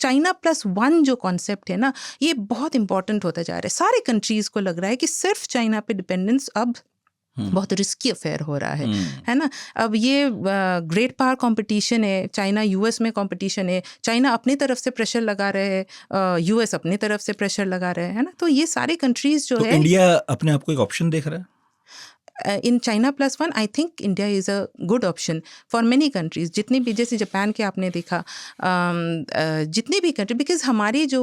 China plus one जो concept है ना, ये बहुत इंपॉर्टेंट होता जा रहा है। सारे कंट्रीज़ को लग रहा है कि सिर्फ चाइना पे डिपेंडेंस अब बहुत रिस्की अफेयर हो रहा है ना। अब ये ग्रेट पावर कंपटीशन है, चाइना यूएस में कंपटीशन है, चाइना अपनी तरफ से प्रेशर लगा रहे हैं, यूएस अपनी तरफ से प्रेशर लगा रहे हैं, है ना। तो ये सारे कंट्रीज जो तो है, इंडिया अपने आप को एक ऑप्शन देख रहा है in China plus one. I think India is a good option for many countries, जितनी भी, जैसे जापान के आपने देखा, जितनी भी कंट्री, बिकॉज हमारी जो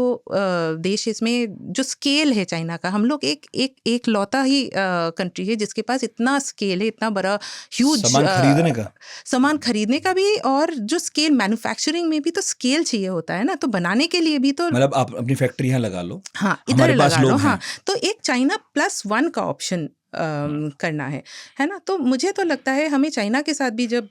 देश है इसमें जो स्केल है चाइना का, हम लोग एक लौता ही कंट्री है जिसके पास इतना स्केल है, इतना बड़ा ह्यूज सामान खरीदने का भी, और जो स्केल मैन्युफैक्चरिंग में भी तो स्केल चाहिए होता है ना, तो बनाने के लिए भी तो, मतलब आप अपनी फैक्ट्री यहाँ लगा लो, हाँ इधर लगा लो, हाँ। तो एक चाइना प्लस वन का ऑप्शन करना है ना। तो मुझे तो लगता है हमें चाइना के साथ भी जब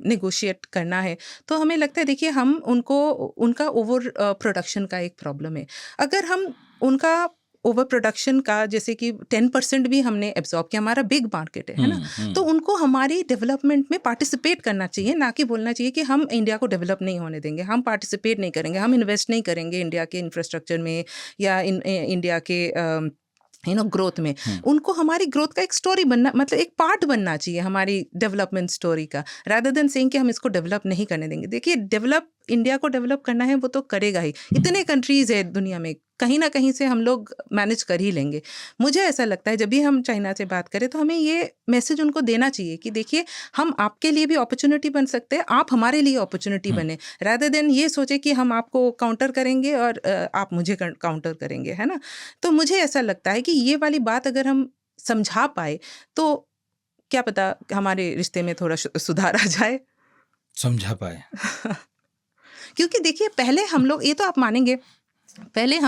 नेगोशिएट करना है, तो हमें लगता है, देखिए हम उनका ओवर प्रोडक्शन का एक प्रॉब्लम है। अगर हम उनका ओवर प्रोडक्शन का, जैसे कि 10% भी हमने एब्जॉर्ब किया, हमारा बिग मार्केट है ना, तो उनको हमारी डेवलपमेंट में पार्टिसिपेट करना चाहिए, ना कि बोलना चाहिए कि हम इंडिया को डेवलप नहीं होने देंगे, हम पार्टिसिपेट नहीं करेंगे, हम इन्वेस्ट नहीं करेंगे इंडिया के इंफ्रास्ट्रक्चर में या इंडिया के ग्रोथ में। उनको हमारी ग्रोथ का एक स्टोरी बनना, मतलब एक पार्ट बनना चाहिए हमारी डेवलपमेंट स्टोरी का, रादर देन सेइंग कि हम इसको डेवलप नहीं करने देंगे। देखिए, इंडिया को डेवलप करना है, वो तो करेगा ही। इतने कंट्रीज है दुनिया में, कहीं ना कहीं से हम लोग मैनेज कर ही लेंगे। मुझे ऐसा लगता है जब भी हम चाइना से बात करें तो हमें ये मैसेज उनको देना चाहिए कि देखिए, हम आपके लिए भी अपॉर्चुनिटी बन सकते हैं, आप हमारे लिए अपॉर्चुनिटी बने, रादर देन ये सोचे कि हम आपको काउंटर करेंगे और आप मुझे काउंटर करेंगे, है ना। तो मुझे ऐसा लगता है कि ये वाली बात अगर हम समझा पाए तो क्या पता हमारे रिश्ते में थोड़ा सुधार आ जाए, समझा पाए। क्योंकि देखिए, पहले हम लोग, ये तो आप मानेंगे, पहले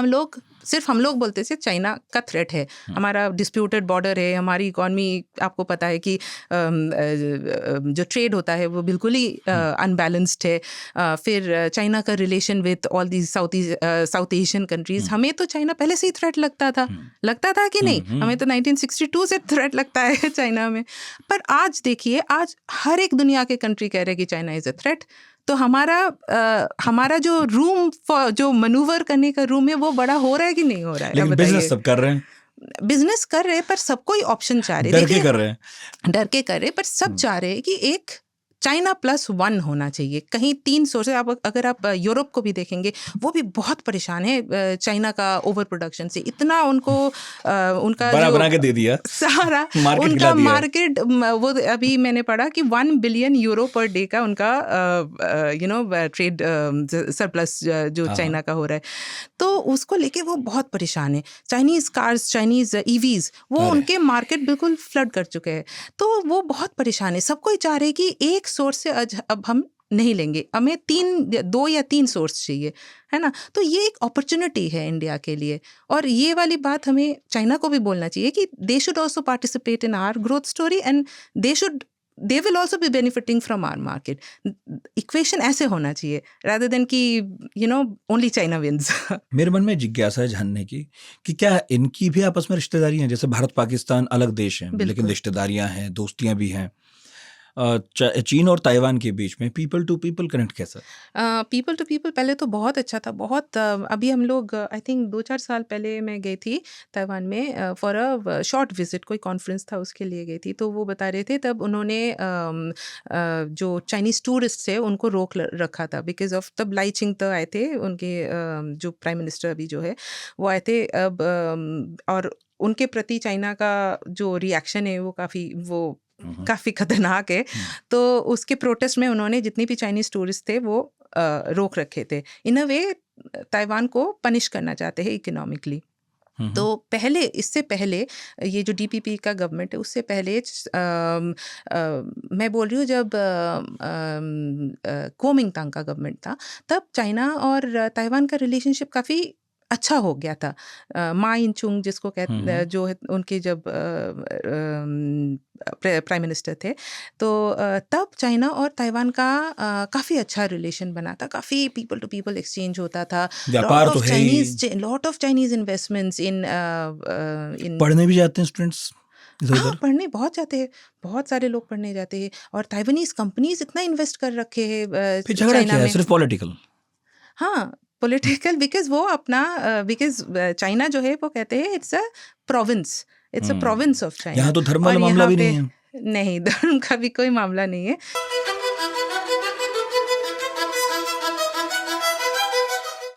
सिर्फ हम लोग बोलते थे चाइना का थ्रेट है, हमारा डिस्प्यूटेड बॉर्डर है, हमारी इकॉनमी, आपको पता है कि जो ट्रेड होता है वो बिल्कुल ही अनबैलेंस्ड है। फिर चाइना का relation with all the south Asian countries, हमें तो चाइना पहले से ही थ्रेट लगता था कि नहीं, हमें तो 1962 से थ्रेट लगता है चाइना में। पर आज देखिए, आज हर एक दुनिया के कंट्री कह रहे हैं कि चाइना इज़ अ थ्रेट। तो हमारा जो रूम जो मनूवर करने का रूम है वो बड़ा हो रहा है कि नहीं हो रहा है? लेकिन बिजनेस सब कर रहे हैं, बिजनेस कर रहे हैं, पर सब कोई ऑप्शन चाह रहे, डर के कर रहे हैं, पर सब चाह रहे हैं कि एक चाइना प्लस वन होना चाहिए। कहीं 3 सोर्स, अगर आप यूरोप को भी देखेंगे, वो भी बहुत परेशान है चाइना का ओवर प्रोडक्शन से। इतना उनको उनका जो बना के दे दिया सारा उनका मार्केट, वो अभी मैंने पढ़ा कि 1 बिलियन यूरो पर डे का उनका ट्रेड सरप्लस जो चाइना का हो रहा है, तो उसको लेके वो बहुत परेशान है। चाइनीज कार्स, चाइनीज ईवीज, वो उनके मार्केट बिल्कुल फ्लड कर चुके हैं, तो वो बहुत परेशान है। सब कोई चाह रहे कि एक सोर्स से अब हम नहीं लेंगे, हमें 2 या 3 सोर्स चाहिए, है ना। तो ये एक अपॉर्चुनिटी है इंडिया के लिए, और ये वाली बात हमें चाइना को भी बोलना चाहिए कि they should also participate in our growth story and they will also be benefiting from our market. Equation ऐसे होना चाहिए, rather than कि only China wins. मेरे मन में जिज्ञासा है जानने की कि क्या इनकी भी आपस में रिश्तेदारी हैं? जैसे भारत पाकिस्तान अलग देश हैं, लेकिन रिश्तेदारियां हैं, दोस्तियां भी हैं। चीन और ताइवान के बीच में पीपल टू पीपल कनेक्ट कैसा? पीपल टू पीपल पहले तो बहुत अच्छा था, बहुत। अभी हम लोग आई थिंक 2-4 साल पहले मैं गई थी ताइवान में फॉर अ शॉर्ट विजिट, कोई कॉन्फ्रेंस था उसके लिए गई थी। तो वो बता रहे थे, तब उन्होंने जो चाइनीज़ टूरिस्ट है उनको रोक रखा था बिकॉज ऑफ, तब लाई चिंगते आए थे, उनके जो प्राइम मिनिस्टर अभी जो है वो आए थे अब, और उनके प्रति चाइना का जो रिएक्शन है वो काफ़ी खतरनाक है। तो उसके प्रोटेस्ट में उन्होंने जितनी भी चाइनीज़ टूरिस्ट थे वो रोक रखे थे। इन अ वे ताइवान को पनिश करना चाहते हैं इकोनॉमिकली। तो इससे पहले ये जो डीपीपी का गवर्नमेंट है, उससे पहले मैं बोल रही हूँ जब कुओमिंगतांग का गवर्नमेंट था, तब चाइना और ताइवान का रिलेशनशिप काफ़ी अच्छा हो गया था। मा इन-चुंग जिसको कहते, जो है उनके जब प्राइम मिनिस्टर थे, तो तब चाइना और ताइवान का काफ़ी अच्छा रिलेशन बना था, काफ़ी पीपल टू पीपल एक्सचेंज होता था, व्यापार तो है ही, लॉट ऑफ चाइनीज इन्वेस्टमेंट्स इन पढ़ने भी जाते हैं स्टूडेंट्स, हाँ, पढ़ने बहुत जाते हैं, बहुत सारे लोग पढ़ने जाते हैं, और ताइवानीज कंपनीज इतना इन्वेस्ट कर रखे हैं चाइना में। सिर्फ पॉलिटिकल? हाँ, पॉलिटिकल बिकॉज़ वो अपना बिकॉज़ चाइना जो है वो कहते हैं it's a province of China. यहाँ तो धर्म वाला और मामला यहाँ भी पे नहीं है। नहीं, धर्म का भी कोई मामला नहीं है।